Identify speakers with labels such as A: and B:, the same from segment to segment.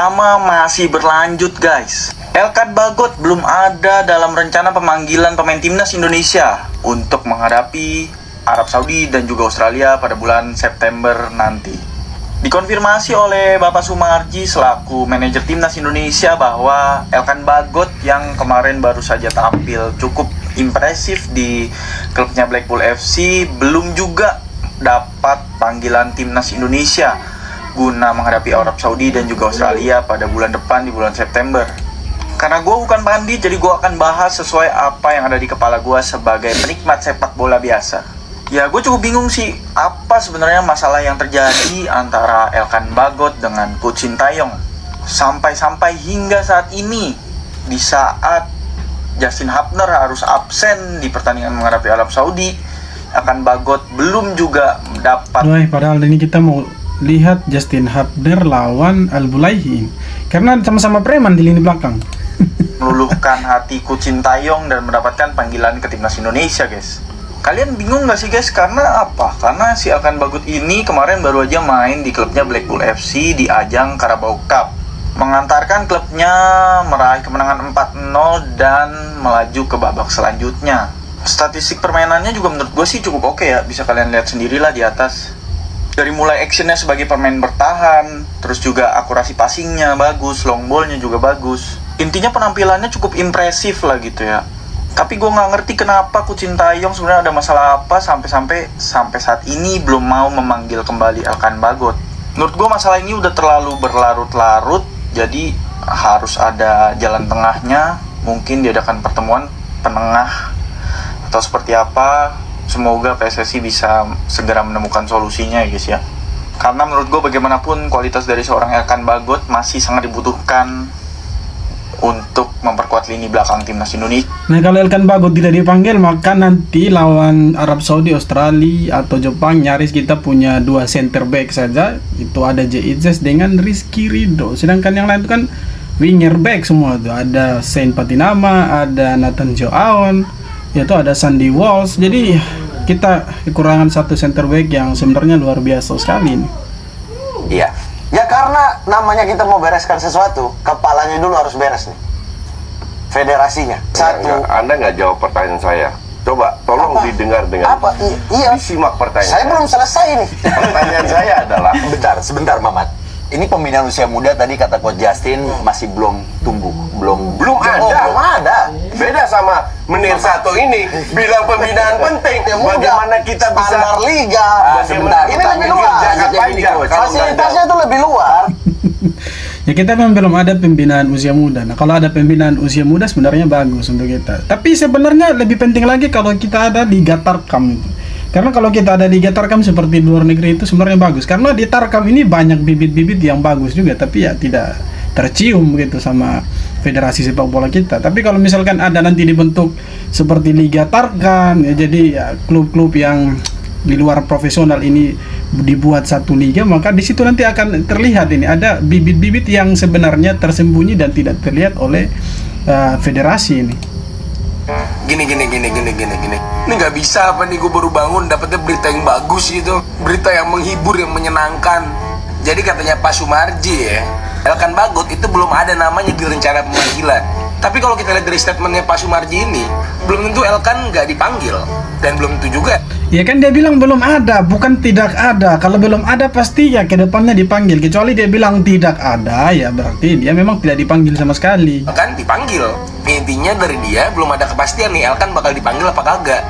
A: drama masih berlanjut guys. Elkan Bagot belum ada dalam rencana pemanggilan pemain timnas Indonesia untuk menghadapi Arab Saudi dan juga Australia pada bulan September nanti. Dikonfirmasi oleh Bapak Sumarji selaku manajer timnas Indonesia bahwa Elkan Bagot yang kemarin baru saja tampil cukup impresif di klubnya Blackpool FC belum juga dapat panggilan timnas Indonesia guna menghadapi Arab Saudi dan juga Australia pada bulan depan di bulan September. Karena gue bukan pandit, jadi gue akan bahas sesuai apa yang ada di kepala gue sebagai penikmat sepak bola biasa. Ya gue cukup bingung sih, apa sebenarnya masalah yang terjadi antara Elkan Bagot dengan Coach Sintayong. Sampai-sampai hingga saat ini, di saat Justin Hubner harus absen di pertandingan menghadapi Arab Saudi, Elkan Bagot belum juga dapat.
B: Padahal ini kita mau lihat Justin Hubner lawan Al-Bulaihi karena sama-sama preman di lini belakang.
A: Meluluhkan hati Coach Sintayong dan mendapatkan panggilan ke timnas Indonesia guys. Kalian bingung gak sih guys? Karena apa? Karena si Elkan Bagot ini kemarin baru aja main di klubnya Blackpool FC di ajang Carabao Cup, mengantarkan klubnya meraih kemenangan 4-0 dan melaju ke babak selanjutnya. Statistik permainannya juga menurut gue sih cukup oke ya, bisa kalian lihat sendirilah di atas. Dari mulai actionnya sebagai pemain bertahan, terus juga akurasi passingnya bagus, long ballnya juga bagus. Intinya penampilannya cukup impresif lah gitu ya. Tapi gue nggak ngerti kenapa Coach Sintayong sebenarnya ada masalah apa sampai saat ini belum mau memanggil kembali Elkan Bagot. Menurut gue masalah ini udah terlalu berlarut-larut, jadi harus ada jalan tengahnya. Mungkin diadakan pertemuan penengah atau seperti apa. Semoga PSSI bisa segera menemukan solusinya ya guys ya. Karena menurut gue bagaimanapun kualitas dari seorang Elkan Bagot masih sangat dibutuhkan untuk memperkuat lini belakang timnas Indonesia.
B: Nah kalau Elkan Bagot tidak dipanggil, maka nanti lawan Arab Saudi, Australia atau Jepang nyaris kita punya dua center back saja. Itu ada J.Izes dengan Rizky Ridho. Sedangkan yang lain itu kan winger back semua tuh. Ada Saint Patinama, ada Nathan Joaon, yaitu ada Sandy Walsh. Jadi kita kekurangan satu center back yang sebenarnya luar biasa sekali nih.
C: Iya. Ya karena namanya kita mau bereskan sesuatu, kepalanya dulu harus beres nih. Federasinya. Satu.
D: Anda nggak jawab pertanyaan saya. Coba tolong didengar dengan
C: Iya.
D: disimak pertanyaan
C: Saya belum selesai nih.
D: Pertanyaan saya adalah
C: Sebentar Mamat. Ini pembinaan usia muda tadi kata Coach Justin masih belum tumbuh, belum ada.
D: Beda sama Menir satu ini bilang pembinaan penting. Bagaimana kita bisa
C: standar liga?
D: Sebentar.
C: Ini lebih luas. Fasilitasnya itu lebih luar.
B: Ya kita memang belum ada pembinaan usia muda. Nah kalau ada pembinaan usia muda sebenarnya bagus untuk kita. Tapi sebenarnya lebih penting lagi kalau kita ada Liga Tarkam itu. Karena kalau kita ada Liga Tarkam seperti di luar negeri itu sebenarnya bagus. Karena di Tarkam ini banyak bibit-bibit yang bagus juga, tapi ya tidak tercium gitu sama federasi sepak bola kita. Tapi kalau misalkan ada nanti dibentuk seperti Liga Tarkam, ya jadi ya, klub-klub yang di luar profesional ini dibuat satu liga, maka di situ nanti akan terlihat ini ada bibit-bibit yang sebenarnya tersembunyi dan tidak terlihat oleh federasi ini.
E: Gini. Ini nggak bisa apa nih, gue baru bangun dapetnya berita yang bagus gitu, berita yang menghibur, yang menyenangkan. Jadi katanya Pak Sumarji ya, Elkan Bagot itu belum ada namanya di rencana pemanggilan. Tapi kalau kita lihat dari statementnya Pak Sumarji ini, belum tentu Elkan nggak dipanggil dan belum tentu juga.
B: Ya kan dia bilang belum ada, bukan tidak ada. Kalau belum ada pasti ya ke depannya dipanggil. Kecuali dia bilang tidak ada, ya berarti dia memang tidak dipanggil sama sekali.
E: Elkan dipanggil. Intinya dari dia belum ada kepastian nih Elkan bakal dipanggil apa kagak.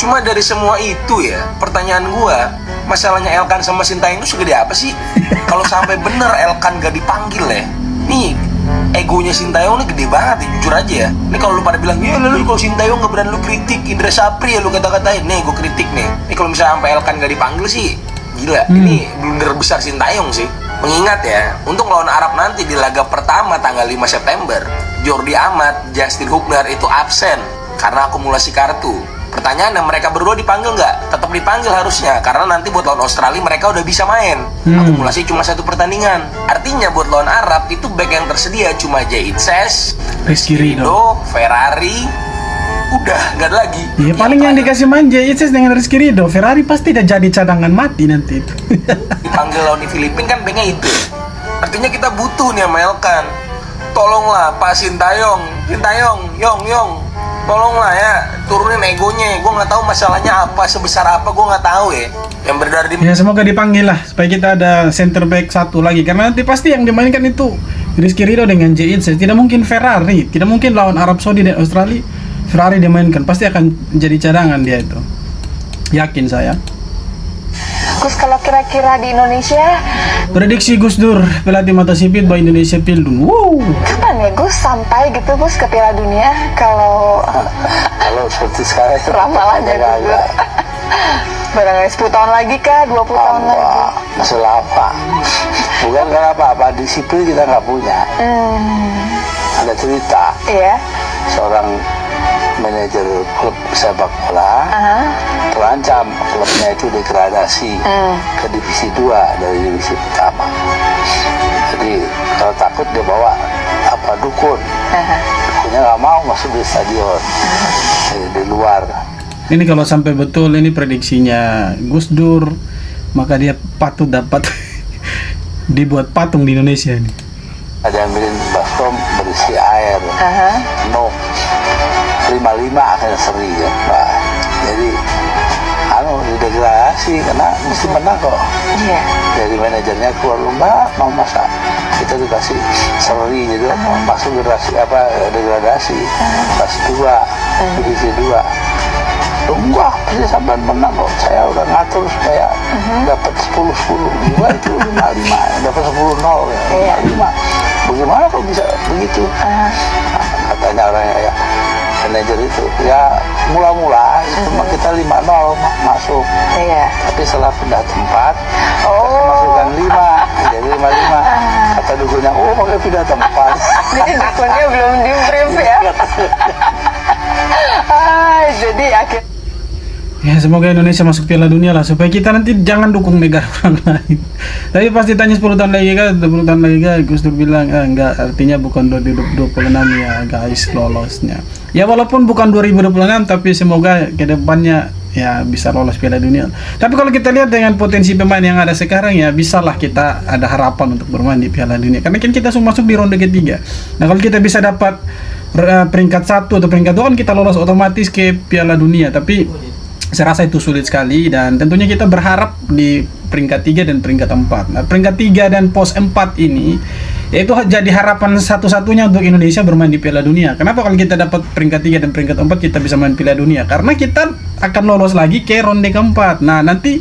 E: Cuma dari semua itu ya, pertanyaan gua, masalahnya Elkan sama Sintayong itu segede apa sih? Kalau sampai bener Elkan gak dipanggil ya, nih egonya Sintayong ini gede banget ya, jujur aja ya. Ini kalau lu pada bilang, ya lu kalau Sintayong gak berani lu kritik, Indra Sapri ya lu kata-katain, nih gue kritik nih. Ini kalau misalnya sampai Elkan gak dipanggil sih, gila. Ini blunder besar Sintayong sih. Mengingat ya, untuk lawan Arab nanti di laga pertama tanggal 5 September, Jordi Amat, Justin Hubner itu absen karena akumulasi kartu. Pertanyaan, mereka berdua dipanggil nggak? Tetap dipanggil harusnya, karena nanti buat lawan Australia mereka udah bisa main. Akumulasi cuma satu pertandingan. Artinya buat lawan Arab itu back yang tersedia cuma J.Izes,
B: Rizky Ridho,
E: Ferrari, udah nggak ada lagi.
B: Ya paling yang dikasih main J.Izes dengan Rizky Ridho. Ferrari pasti udah jadi cadangan mati nanti itu.
E: Dipanggil lawan di Filipina kan backnya itu. Artinya kita butuh nih sama Elkan. Tolonglah Pak Sintayong, Yong, tolonglah ya turunin egonya. Gue nggak tahu masalahnya apa, sebesar apa gue nggak tahu ya. Yang beredar di
B: Ya semoga dipanggil lah supaya kita ada center back satu lagi, karena nanti pasti yang dimainkan itu Rizky Ridho dengan Jitse. Tidak mungkin Ferrari, tidak mungkin lawan Arab Saudi dan Australia Ferrari dimainkan, pasti akan jadi cadangan dia itu. Yakin saya.
F: Gus, kalau kira-kira di Indonesia
B: Prediksi Gus Dur, pelatih mata sipit bahwa Indonesia Pildun. Wow.
F: kapan ya Gus sampai gitu Gus ke Piala Dunia? Kalau
C: seperti sekarang itu
F: ramalannya Gus Dur. Barangkali 10 tahun lagi kah? 20 tahun lagi?
C: masih lama. Bukan karena apa-apa, disiplin kita nggak punya. Ada cerita
F: Iya.
C: seorang manajer klub sepak bola terancam klubnya itu degradasi ke divisi 2 dari divisi pertama. Jadi kalau takut dia bawa dukun. Dukunnya nggak mau masuk di stadion, di luar.
B: Ini kalau sampai betul ini prediksinya Gus Dur, maka dia patut dapat dibuat patung di Indonesia ini.
C: Ada ambilin baskom berisi air, penuh 55 akan seri ya Pak. Jadi didegradasi karena mesti menang kok.
F: Iya.
C: Dari manajernya keluar lomba mau masa kita dikasih seri gitu, masuk degradasi pas 2 divisi 2. Enggak, pasti sampai menang kok. Saya udah ngatur supaya dapat 10-10. Gua itu 55, dapat 10-0 ya. 55. Bagaimana kok bisa begitu? Katanya orang ya manajer itu ya mula-mula cuma kita 5-0 masuk.
F: Iya.
C: Tapi setelah pindah tempat masukkan 5 jadi 55. Kata dukunnya makanya pindah tempat.
F: Jadi dukunnya belum di brief ya. Jadi akhir
B: Ya semoga Indonesia masuk Piala Dunia lah, supaya kita nanti jangan dukung negara orang lain. Tapi pasti tanya 10 tahun lagi kan, 20 tahun lagi kan, Gus Dur bilang enggak, artinya bukan 2026 ya guys lolosnya. Ya walaupun bukan 2026, tapi semoga kedepannya ya bisa lolos Piala Dunia. Tapi kalau kita lihat dengan potensi pemain yang ada sekarang ya bisalah kita ada harapan untuk bermain di Piala Dunia. Karena kan kita semua masuk di ronde ketiga. Nah kalau kita bisa dapat peringkat 1 atau peringkat 2 kan kita lolos otomatis ke Piala Dunia. Tapi saya rasa itu sulit sekali dan tentunya kita berharap di peringkat 3 dan peringkat 4. Nah, peringkat 3 dan pos 4 ini yaitu jadi harapan satu-satunya untuk Indonesia bermain di Piala Dunia. Kenapa kalau kita dapat peringkat 3 dan peringkat 4 kita bisa main Piala Dunia? Karena kita akan lolos lagi ke ronde keempat. Nah, nanti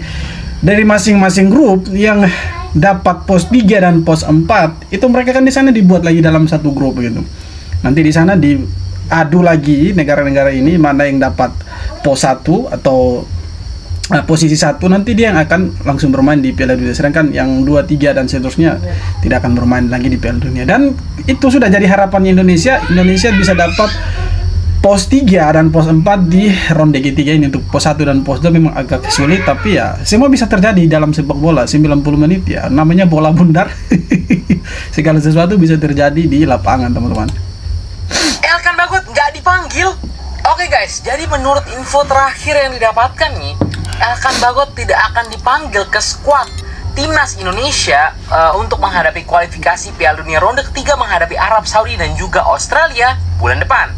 B: dari masing-masing grup yang dapat pos 3 dan pos 4 itu mereka kan di sana dibuat lagi dalam satu grup gitu. Nanti di sana diadu lagi negara-negara ini mana yang dapat pos 1 atau posisi 1, nanti dia yang akan langsung bermain di Piala Dunia, sedangkan yang 2, 3 dan seterusnya tidak akan bermain lagi di Piala Dunia. Dan itu sudah jadi harapan Indonesia bisa dapat pos 3 dan pos 4 di ronde ketiga ini. Untuk pos 1 dan pos 2 memang agak sulit, tapi ya semua bisa terjadi dalam sepak bola. 90 menit ya namanya bola bundar. Segala sesuatu bisa terjadi di lapangan teman-teman.
E: Elkan Bagot nggak dipanggil. Oke guys, jadi menurut info terakhir yang didapatkan nih, Elkan Bagot tidak akan dipanggil ke skuad timnas Indonesia untuk menghadapi kualifikasi Piala Dunia ronde ketiga menghadapi Arab Saudi dan juga Australia bulan depan.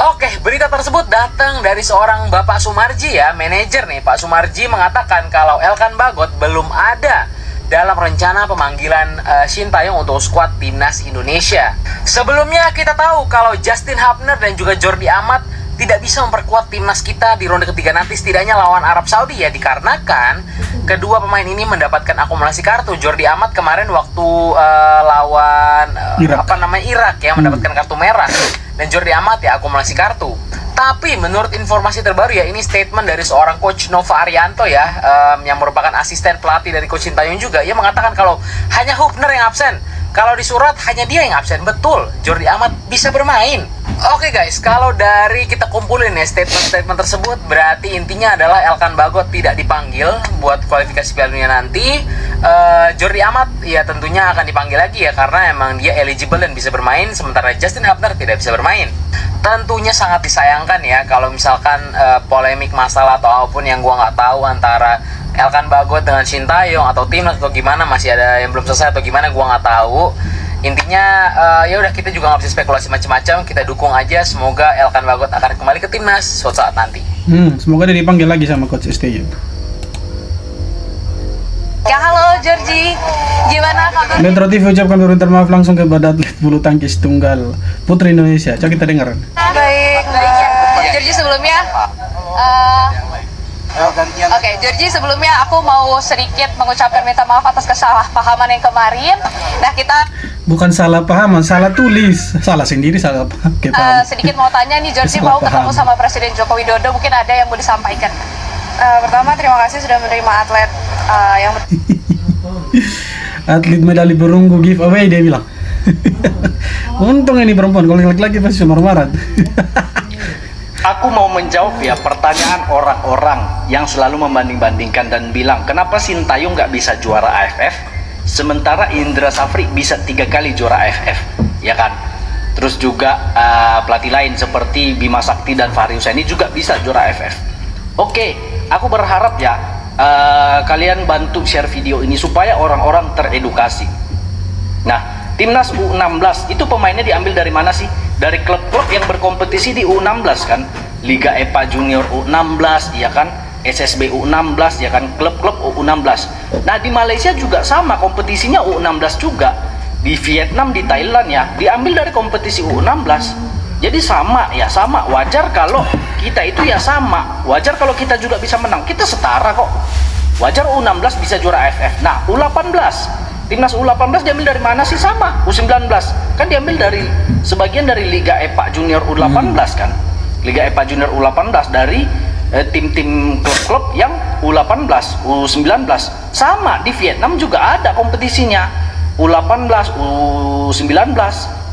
E: Oke, berita tersebut datang dari seorang Bapak Sumarji ya, manajer nih. Pak Sumarji mengatakan kalau Elkan Bagot belum ada dalam rencana pemanggilan Sintayong untuk skuad timnas Indonesia. Sebelumnya kita tahu kalau Justin Hubner dan juga Jordi Amat tidak bisa memperkuat timnas kita di ronde ketiga nanti, setidaknya lawan Arab Saudi ya, dikarenakan kedua pemain ini mendapatkan akumulasi kartu. Jordi Amat kemarin waktu lawan Irak ya mendapatkan kartu merah, dan Jordi Amat ya akumulasi kartu. Tapi menurut informasi terbaru ya, ini statement dari seorang coach Nova Arianto ya, yang merupakan asisten pelatih dari coach Sintayong juga. Ia mengatakan kalau hanya Hubner yang absen, kalau di surat hanya dia yang absen. Betul, Jordi Amat bisa bermain. Oke guys, kalau dari kita kumpulin ya statement-statement tersebut, berarti intinya adalah Elkan Bagot tidak dipanggil buat kualifikasi Piala Dunia nanti. Jordi Amat ya tentunya akan dipanggil lagi ya, karena emang dia eligible dan bisa bermain, sementara Justin Hubner tidak bisa bermain. Tentunya sangat disayangkan ya kalau misalkan polemik masalah atau apapun yang gua nggak tahu antara
G: Elkan Bagot dengan Sintayong atau timnas atau gimana, masih ada yang belum selesai atau gimana, gua nggak tahu. Intinya ya udah, kita juga nggak bisa spekulasi macam-macam, kita dukung aja. Semoga Elkan Bagot akan kembali ke timnas suatu saat nanti.
B: Semoga dia dipanggil lagi sama coach STY.
F: Ya halo Georgie, gimana kabar?
B: Metro TV ucapkan permintaan maaf langsung kepada atlet bulu tangkis tunggal putri Indonesia. Coba kita dengar.
F: Baik, Georgie sebelumnya. Oke, Georgie sebelumnya aku mau sedikit mengucapkan minta maaf atas kesalahpahaman yang kemarin. Nah kita
B: bukan salah pahaman, salah tulis, salah sendiri, salah paham.
F: Sedikit mau tanya nih, Georgie mau ketemu sama Presiden Joko Widodo, mungkin ada yang mau disampaikan. Pertama terima kasih sudah menerima atlet yang
B: atlet medali perunggu giveaway, dia bilang. Untung ini perempuan, kalau laki-laki pasti marah-marah.
H: Aku mau menjawab ya pertanyaan orang-orang yang selalu membanding-bandingkan dan bilang kenapa Sintayong nggak bisa juara AFF sementara Indra Safri bisa 3 kali juara AFF, ya kan? Terus juga pelatih lain seperti Bima Sakti dan Fahri Husaini juga bisa juara AFF. Oke, aku berharap ya kalian bantu share video ini supaya orang-orang teredukasi. Nah, timnas U16 itu pemainnya diambil dari mana sih? Dari klub-klub yang berkompetisi di U16 kan, Liga EPA Junior U16 ya kan, SSB U16 ya kan, klub-klub U16. Nah di Malaysia juga sama, kompetisinya U16 juga. Di Vietnam, di Thailand ya, diambil dari kompetisi U16. Jadi sama ya, sama. Wajar kalau kita itu ya sama, wajar kalau kita juga bisa menang, kita setara kok. Wajar U16 bisa juara AFF. Nah U18, timnas U18 diambil dari mana sih? Sama, U19 kan diambil dari sebagian dari Liga EPA Junior U18 kan, Liga EPA Junior U18 dari tim-tim klub-klub yang U18, U19. Sama di Vietnam juga ada kompetisinya U18, U19.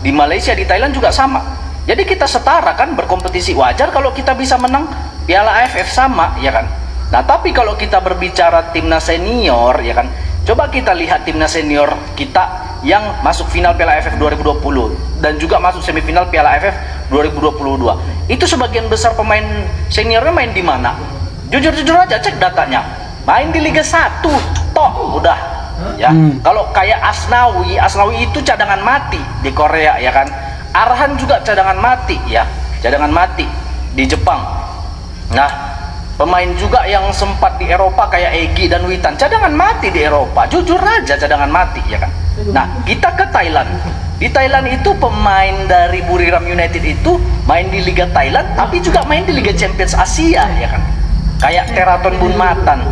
H: Di Malaysia, di Thailand juga sama. Jadi kita setara kan, berkompetisi. Wajar kalau kita bisa menang Piala AFF, sama ya kan. Nah tapi kalau kita berbicara timnas senior ya kan, coba kita lihat timnas senior kita yang masuk final Piala AFF 2020 dan juga masuk semifinal Piala AFF 2022. Itu sebagian besar pemain seniornya main di mana? Jujur-jujur aja, cek datanya. Main di Liga 1, toh udah. Ya, kalau kayak Asnawi itu cadangan mati di Korea ya kan. Arhan juga cadangan mati ya, cadangan mati di Jepang. Nah, pemain juga yang sempat di Eropa kayak Egy dan Witan cadangan mati di Eropa, jujur aja cadangan mati ya kan. Nah kita ke Thailand, di Thailand itu pemain dari Buriram United itu main di Liga Thailand tapi juga main di Liga Champions Asia ya kan, kayak Teraton Bunmatan.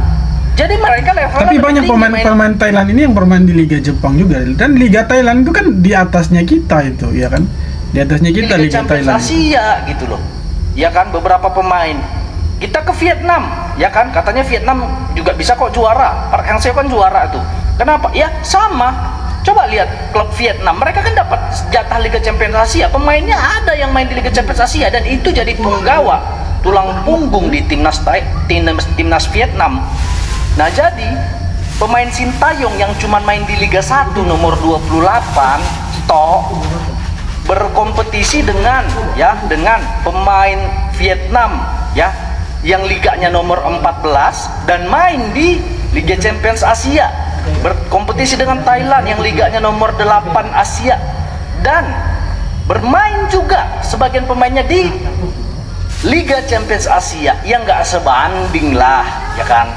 H: Jadi mereka levelnya
B: tapi banyak pemain Thailand ini yang bermain di Liga Jepang juga, dan Liga Thailand itu kan di atasnya kita itu ya kan, di atasnya kita Liga
H: Champions
B: Thailand
H: Asia gitu loh ya kan. Beberapa pemain kita ke Vietnam ya kan, katanya Vietnam juga bisa kok juara, Park Hang-seo kan juara tuh. Kenapa? Ya sama, coba lihat klub Vietnam, mereka kan dapat jatah Liga Champions Asia, pemainnya ada yang main di Liga Champions Asia dan itu jadi penggawa, tulang punggung di timnas Vietnam. Nah jadi pemain Sintayong yang cuma main di Liga 1 nomor 28 toh berkompetisi dengan pemain Vietnam ya yang liganya nomor 14 dan main di Liga Champions Asia, berkompetisi dengan Thailand yang liganya nomor 8 Asia, dan bermain juga sebagian pemainnya di Liga Champions Asia yang nggak sebanding lah ya kan.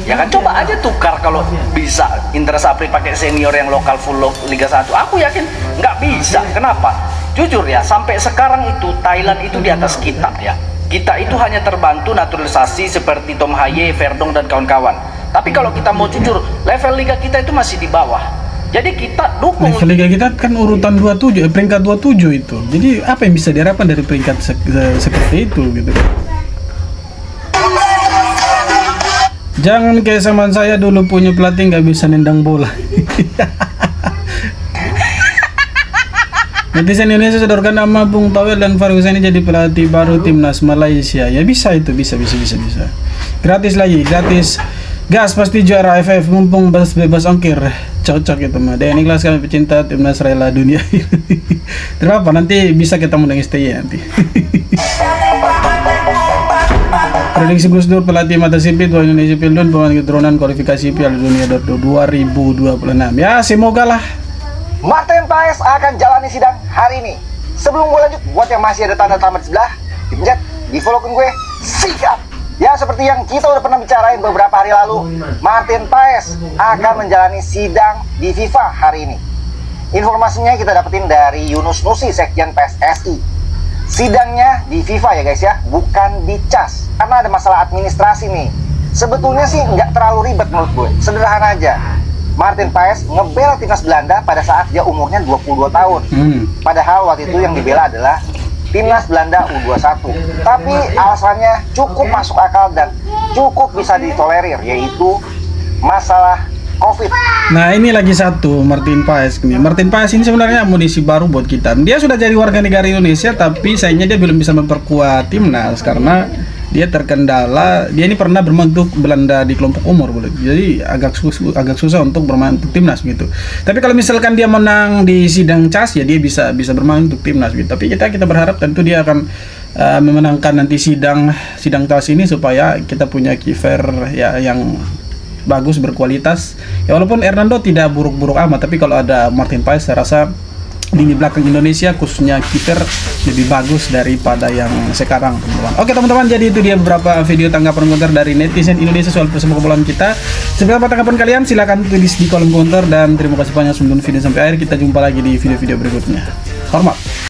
H: Ya kan, coba aja tukar kalau bisa Indra Safri pakai senior yang lokal full Liga 1. Aku yakin nggak bisa. Kenapa? Jujur ya, sampai sekarang itu Thailand itu di atas kita ya. Kita itu hanya terbantu naturalisasi seperti Tom Haye, Verdong dan kawan-kawan. Tapi kalau kita mau jujur, level liga kita itu masih di bawah. Jadi kita dukung.
B: Level liga kita kan urutan 27, peringkat 27 itu. Jadi apa yang bisa diharapkan dari peringkat seperti itu gitu. Jangan kayak zaman saya dulu punya pelatih nggak bisa nendang bola. Netizen Indonesia sodorkan nama Bung Towel dan Fahri Husaini jadi pelatih baru timnas Malaysia. Ya bisa itu, bisa. Gratis lagi, gratis. Gas pasti juara AFF, mumpung bebas ongkir. Cocok itu mah. Dan ikhlas kami pecinta timnas rela dunia. Terapa nanti bisa ketemu dengan STY nanti. Prediksi Gus Dur pelatih mata sipit bahwa Indonesia Pildun pemain keturunan kualifikasi Piala Dunia 2026. Ya semoga lah.
I: Martin Paes akan jalani sidang hari ini. Sebelum gue lanjut, buat yang masih ada tanda tamat sebelah, dipencet, di follow akun gue, sikat. Ya seperti yang kita udah pernah bicarain beberapa hari lalu, Martin Paes akan menjalani sidang di FIFA hari ini. Informasinya kita dapetin dari Yunus Nusi, Sekjen PSSI. Sidangnya di FIFA ya guys ya, bukan di CAS. Karena ada masalah administrasi nih. Sebetulnya sih nggak terlalu ribet menurut gue, sederhana aja. Martin Paes ngebela timnas Belanda pada saat dia umurnya 22 tahun. Padahal waktu itu yang dibela adalah timnas Belanda U21. Tapi alasannya cukup masuk akal dan cukup bisa ditolerir, yaitu masalah COVID.
B: Nah ini lagi satu Martin Paes nih. Martin Paes ini sebenarnya amunisi baru buat kita. Dia sudah jadi warga negara Indonesia, tapi sayangnya dia belum bisa memperkuat timnas karena dia terkendala. Dia ini pernah bermain untuk Belanda di kelompok umur, jadi agak susah untuk bermain untuk timnas gitu. Tapi kalau misalkan dia menang di sidang CAS ya dia bisa bermain untuk timnas gitu. Tapi kita berharap tentu dia akan memenangkan nanti sidang CAS ini supaya kita punya kiper ya yang bagus, berkualitas. Ya walaupun Hernando tidak buruk-buruk amat, tapi kalau ada Martin Paes saya rasa lini belakang Indonesia khususnya kiper lebih bagus daripada yang sekarang, teman-teman. Oke teman-teman, jadi itu dia beberapa video tanggapan komentar dari netizen Indonesia soal persepak bolaan kita. Seperti apa tanggapan kalian? Silahkan tulis di kolom komentar dan terima kasih banyak sudah nonton video sampai akhir. Kita jumpa lagi di video-video berikutnya. Hormat.